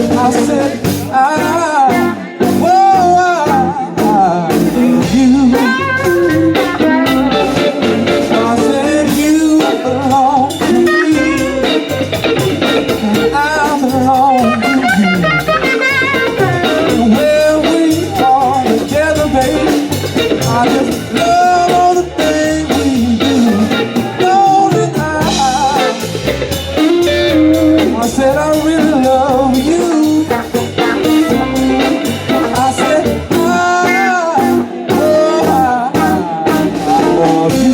I said, whoa, I need you. I said, you belong to me, and I belong to you. And when we are together, baby, I just love all the things we do. Lonely I said, I really love you. I said, I love you.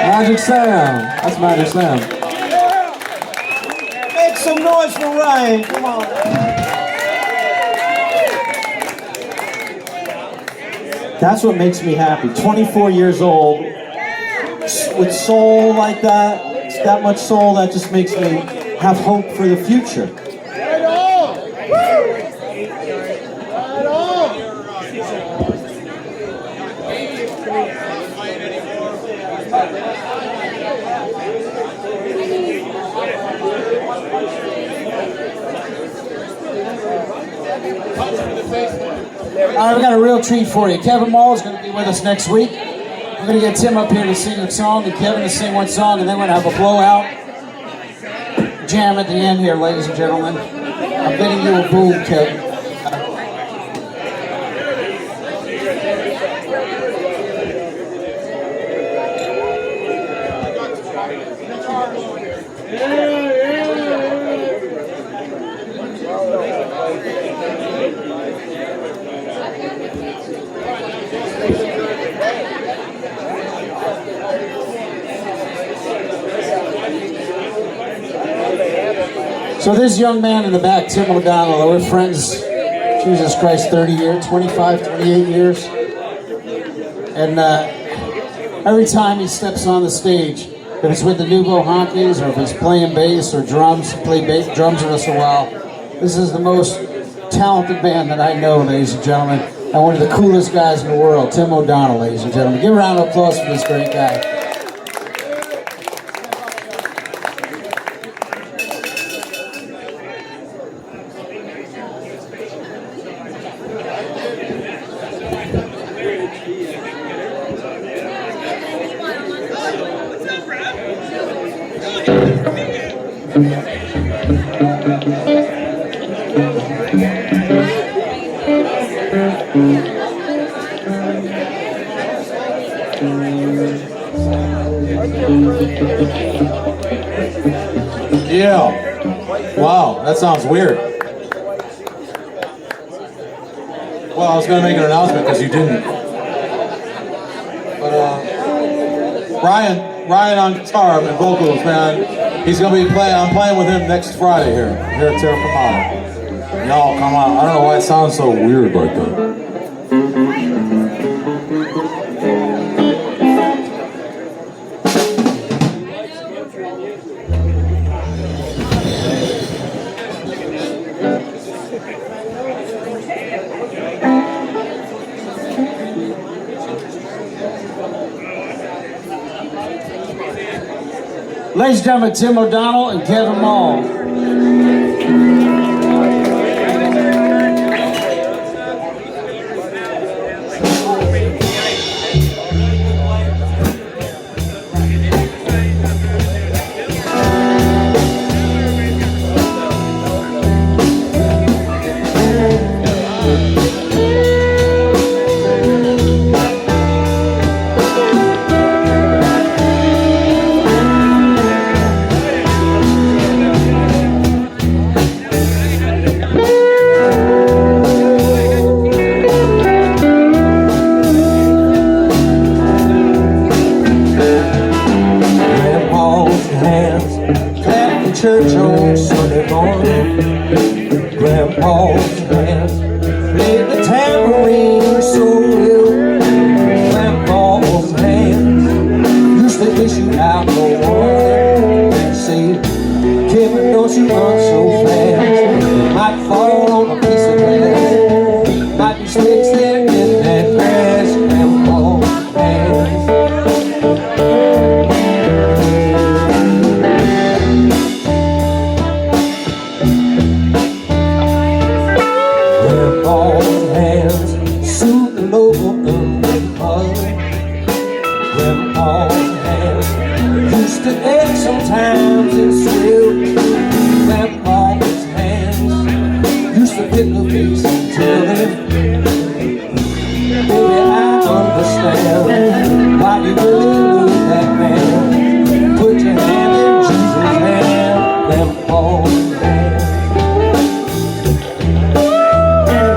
Magic Sam. That's Magic Sam. Make some noise for Ryan. Come on. That's what makes me happy. 24 years old, with soul like that much soul, that just makes me have hope for the future. Right on! Right on! All right, we got a real treat for you. Kevin Maul is going to be with us next week. We're going to get Tim up here to sing a song and Kevin to sing one song, and then we're going to have a blowout jam at the end here, ladies and gentlemen. I'm bidding you a boom, Kevin. So this young man in the back, Tim ODonnel, we're friends, Jesus Christ, 30 years, 25, 28 years. And every time he steps on the stage, if it's with the Nouveau Honkies or if he's playing bass or drums, played drums with us a while, this is the most talented band that I know, ladies and gentlemen, and one of the coolest guys in the world, Tim ODonnel, ladies and gentlemen. Give a round of applause for this great guy. Yeah. Wow, that sounds weird. Well, I was going to make an announcement because you didn't. But Ryan on guitar and vocals, man, he's going to be playing. I'm playing with him next Friday here at Terra Fermata. Y'all come on. I don't know why it sounds so weird like that. Ladies and gentlemen, Tim ODonnel and Kevin Maul. Grandpa's hands. Used to ache sometimes and swell. Grandpa's hands used to pick her face and tell him, baby, I understand why you really love that man. Put your hand in Jesus' hand, Grandpa's hand.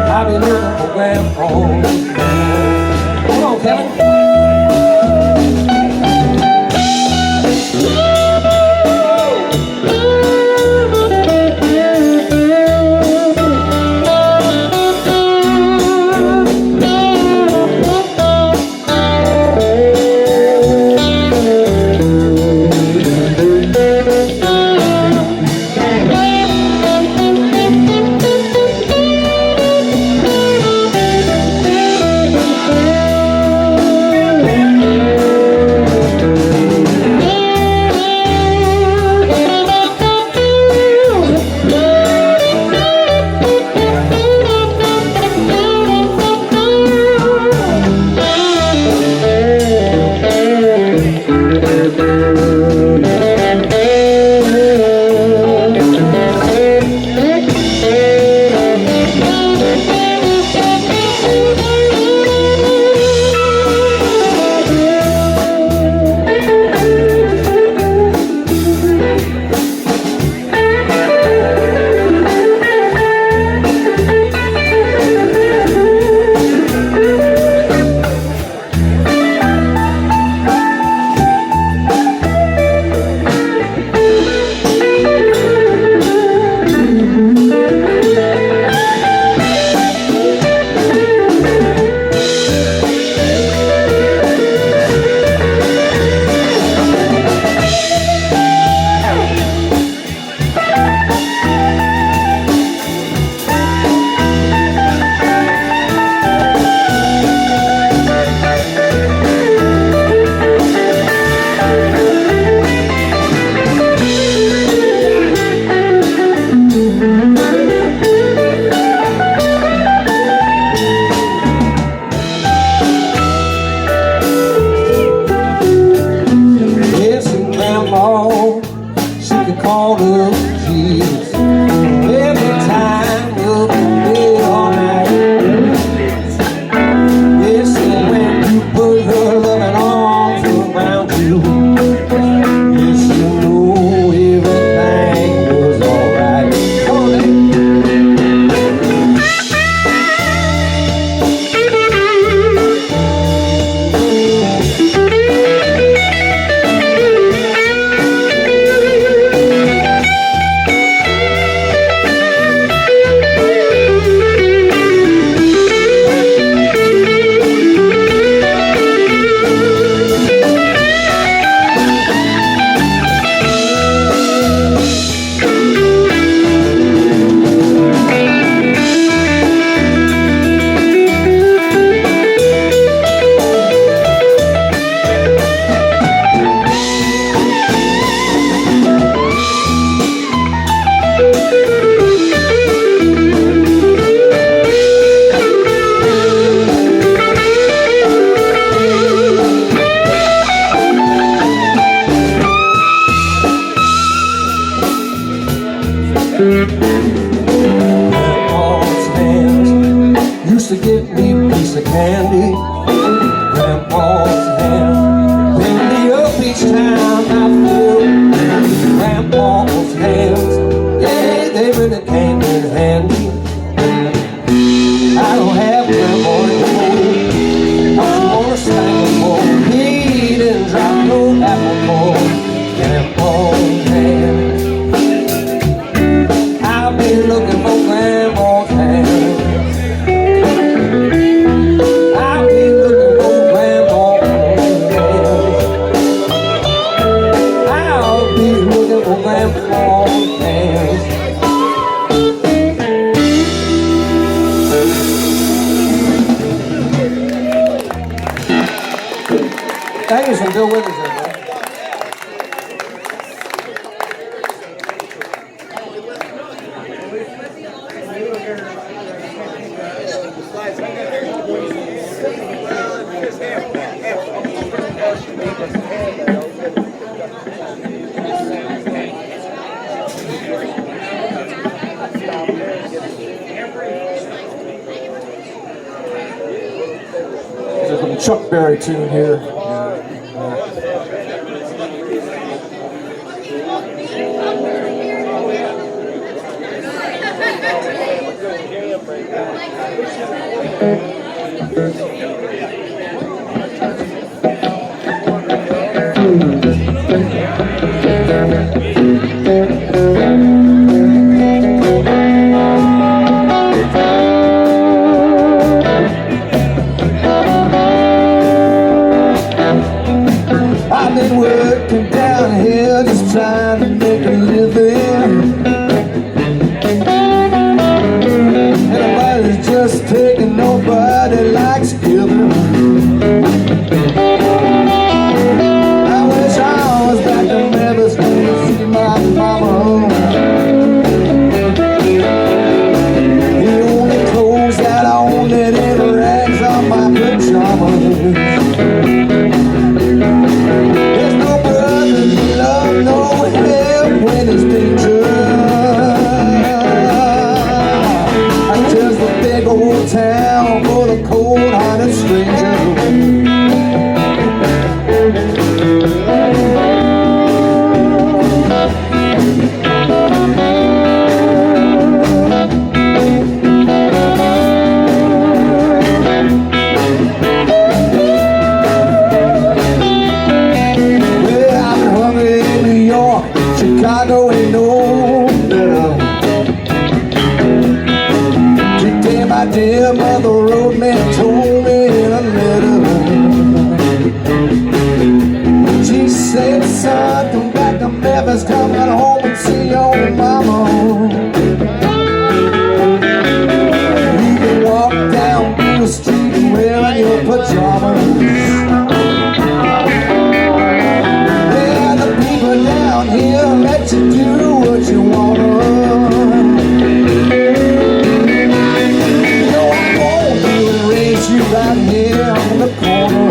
I've been looking for Grandpa's hand. Come on, Kevin. Grandpa's hands used to give me a piece of candy. Grandpa's hands pick me up each time I feel. Grandpa's hands, yeah, they really came in handy. I don't have grandma anymore. What you wanna stand for? He didn't drop no apple for Grandpa's hands. I've been looking for Grandma's hands. I've been looking for Grandma's hands. I'll be looking for Grandma's hands. Thank you, some Bill Withers there, man. Slides. Chuck Berry tune here. I've been working down here just trying to make a living. Anybody's just taking, nobody likes giving. I wish I was back in Memphis to see my mama. The only clothes that I own that ain't rags are my pajamas. There's no brotherly love, no help when it's danger. I just the big old town for the cold-hearted stranger. Chicago ain't no better. Today my dear mother wrote me and told me in a letter. She said, son, come back to Memphis, come on home and see your mama. You can walk down the street wearing your pajamas. Down here, let you do what you wanna. You know I'm gonna raise you right here on the corner.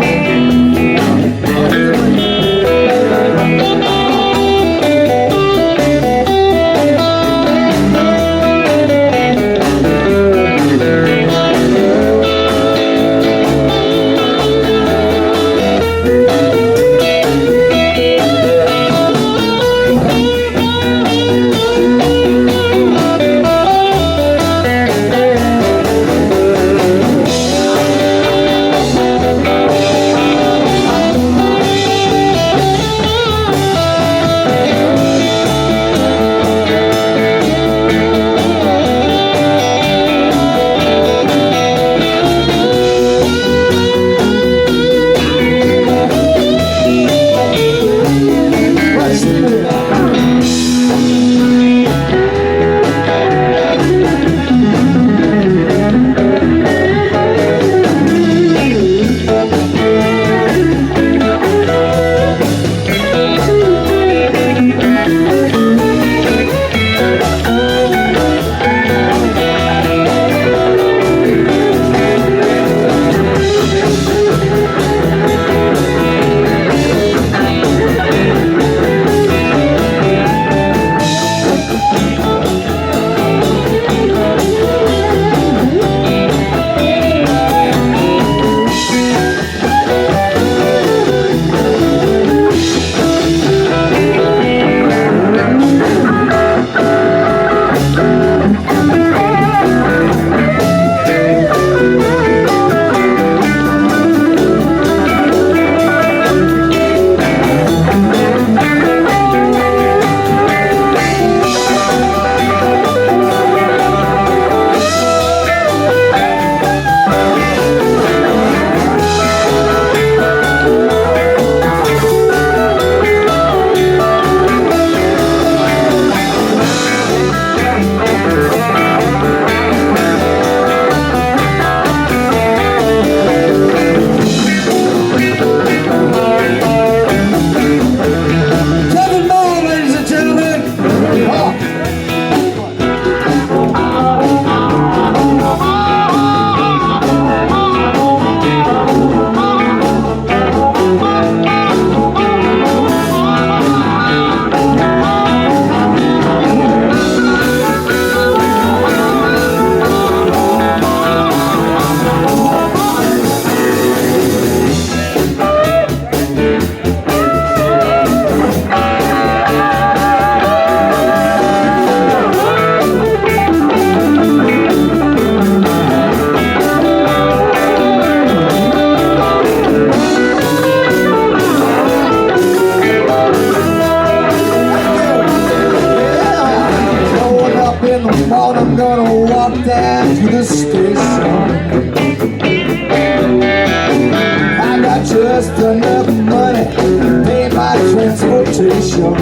just enough money to pay my transportation.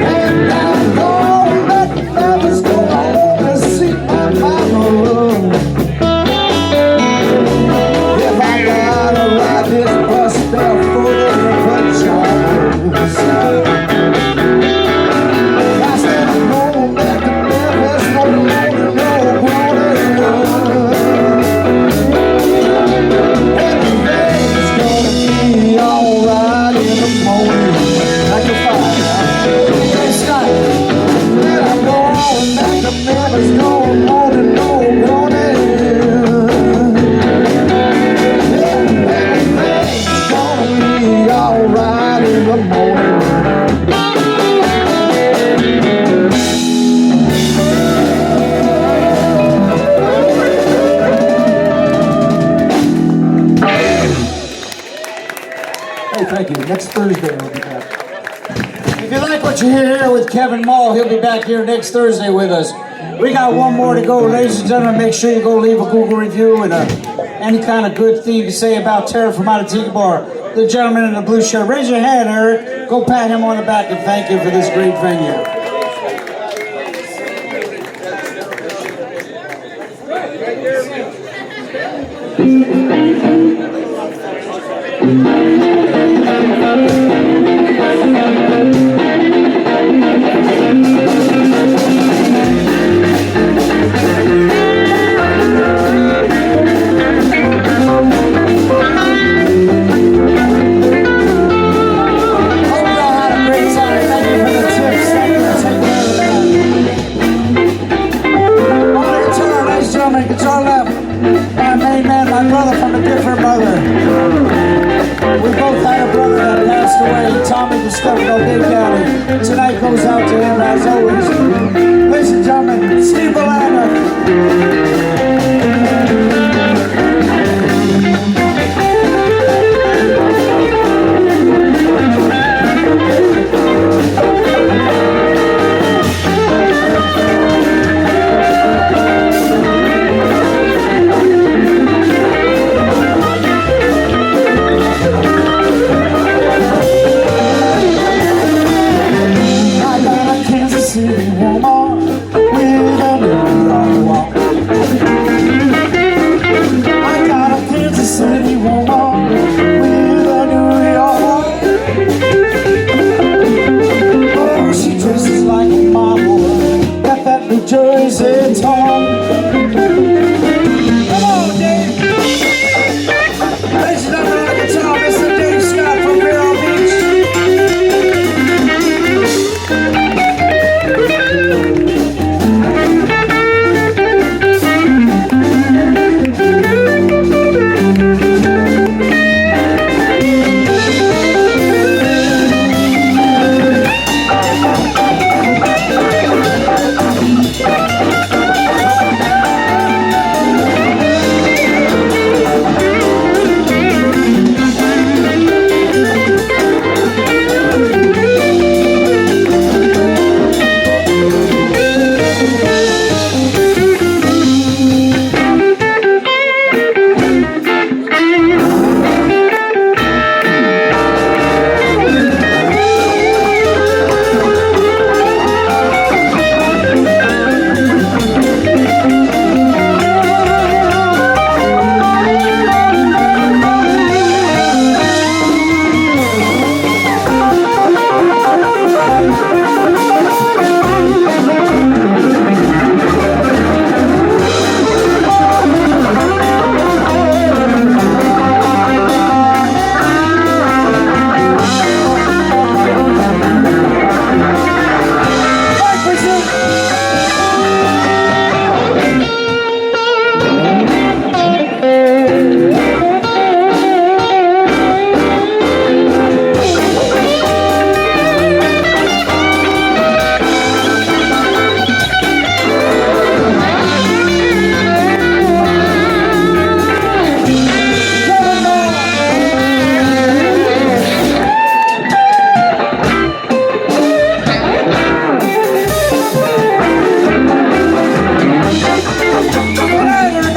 And I'm going back to Memphis, go home to see my mama. If I gotta ride this bus barefoot in the pajamas, I said I'm going back to Memphis, no more than no water. Everything's gonna be alright in the morning. Like a fire. Hey, Scott. And I'm going back to Memphis, no more than no water. Everything's gonna be alright in the morning. Hey, thank you. Next Thursday we'll be back. If you like what you hear here with Kevin Maul, he'll be back here next Thursday with us. We got one more to go. Ladies and gentlemen, make sure you go leave a Google review and any kind of good thing you can say about Terra Fermata Tiki Bar. The gentleman in the blue shirt. Raise your hand, Eric. Go pat him on the back and thank him for this great venue. Guitar left, my main man, my brother from a different mother. We both had a brother that passed away, Tommy the Stefano Big County. Tonight goes out to him as always. Ladies and gentlemen, Steve Bolanda.